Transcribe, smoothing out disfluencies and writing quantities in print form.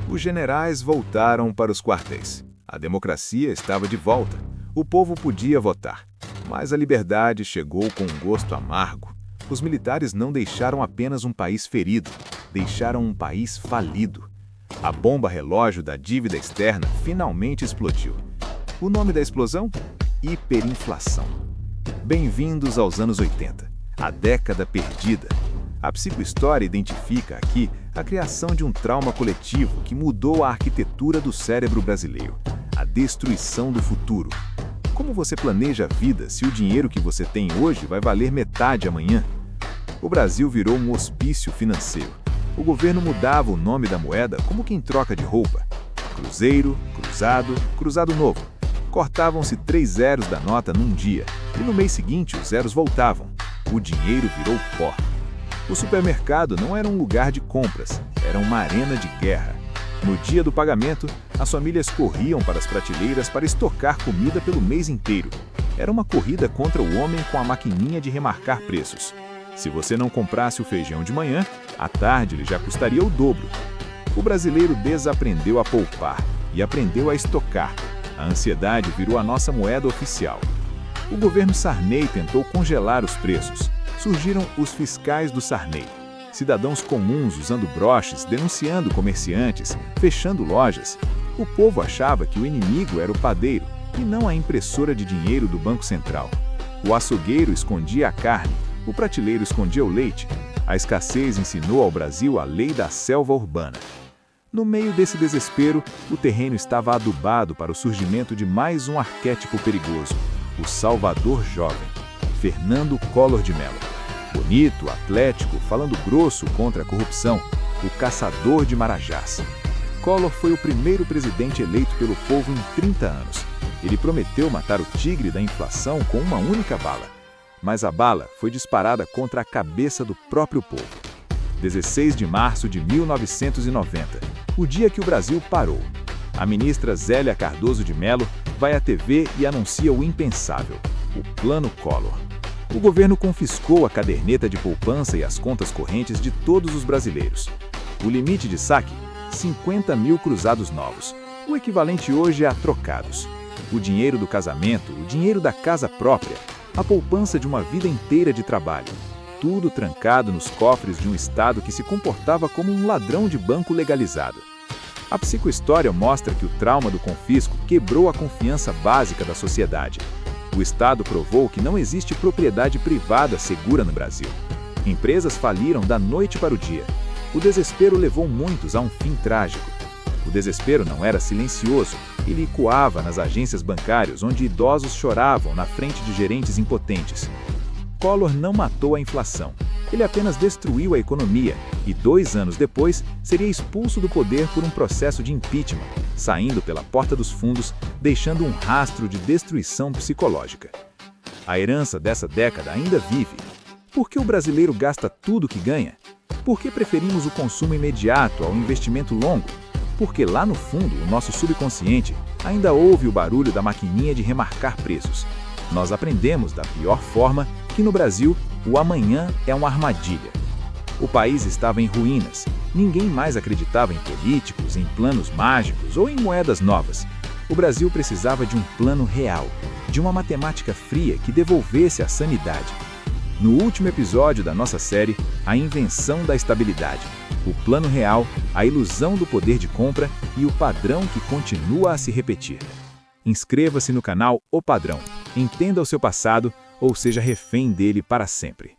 Os generais voltaram para os quartéis. A democracia estava de volta. O povo podia votar. Mas a liberdade chegou com um gosto amargo. Os militares não deixaram apenas um país ferido, deixaram um país falido. A bomba relógio da dívida externa finalmente explodiu. O nome da explosão? Hiperinflação. Bem-vindos aos anos 80, a década perdida. A psicohistória identifica aqui a criação de um trauma coletivo que mudou a arquitetura do cérebro brasileiro, a destruição do futuro. Como você planeja a vida se o dinheiro que você tem hoje vai valer metade amanhã? O Brasil virou um hospício financeiro. O governo mudava o nome da moeda como quem troca de roupa. Cruzeiro, cruzado, cruzado novo. Cortavam-se 3 zeros da nota num dia, e no mês seguinte os zeros voltavam. O dinheiro virou pó. O supermercado não era um lugar de compras, era uma arena de guerra. No dia do pagamento, as famílias corriam para as prateleiras para estocar comida pelo mês inteiro. Era uma corrida contra o homem com a maquininha de remarcar preços. Se você não comprasse o feijão de manhã, à tarde ele já custaria o dobro. O brasileiro desaprendeu a poupar e aprendeu a estocar. A ansiedade virou a nossa moeda oficial. O governo Sarney tentou congelar os preços. Surgiram os fiscais do Sarney. Cidadãos comuns usando broches, denunciando comerciantes, fechando lojas. O povo achava que o inimigo era o padeiro e não a impressora de dinheiro do Banco Central. O açougueiro escondia a carne, o prateleiro escondia o leite. A escassez ensinou ao Brasil a lei da selva urbana. No meio desse desespero, o terreno estava adubado para o surgimento de mais um arquétipo perigoso, o Salvador jovem, Fernando Collor de Mello. Bonito, atlético, falando grosso contra a corrupção, o caçador de marajás. Collor foi o primeiro presidente eleito pelo povo em 30 anos. Ele prometeu matar o tigre da inflação com uma única bala. Mas a bala foi disparada contra a cabeça do próprio povo. 16 de março de 1990, o dia que o Brasil parou. A ministra Zélia Cardoso de Mello vai à TV e anuncia o impensável, o Plano Collor. O governo confiscou a caderneta de poupança e as contas correntes de todos os brasileiros. O limite de saque? 50 mil cruzados novos. O equivalente hoje a trocados. O dinheiro do casamento, o dinheiro da casa própria, a poupança de uma vida inteira de trabalho. Tudo trancado nos cofres de um Estado que se comportava como um ladrão de banco legalizado. A psicohistória mostra que o trauma do confisco quebrou a confiança básica da sociedade. O Estado provou que não existe propriedade privada segura no Brasil. Empresas faliram da noite para o dia. O desespero levou muitos a um fim trágico. O desespero não era silencioso, ele ecoava nas agências bancárias onde idosos choravam na frente de gerentes impotentes. Collor não matou a inflação, ele apenas destruiu a economia e 2 anos depois seria expulso do poder por um processo de impeachment, saindo pela porta dos fundos, deixando um rastro de destruição psicológica. A herança dessa década ainda vive. Por que o brasileiro gasta tudo que ganha? Por que preferimos o consumo imediato ao investimento longo? Porque lá no fundo, o nosso subconsciente ainda ouve o barulho da maquininha de remarcar preços. Nós aprendemos da pior forma que no Brasil, o amanhã é uma armadilha. O país estava em ruínas. Ninguém mais acreditava em políticos, em planos mágicos ou em moedas novas. O Brasil precisava de um plano real, de uma matemática fria que devolvesse a sanidade. No último episódio da nossa série, a invenção da estabilidade, o plano real, a ilusão do poder de compra e o padrão que continua a se repetir. Inscreva-se no canal O Padrão, entenda o seu passado ou seja refém dele para sempre.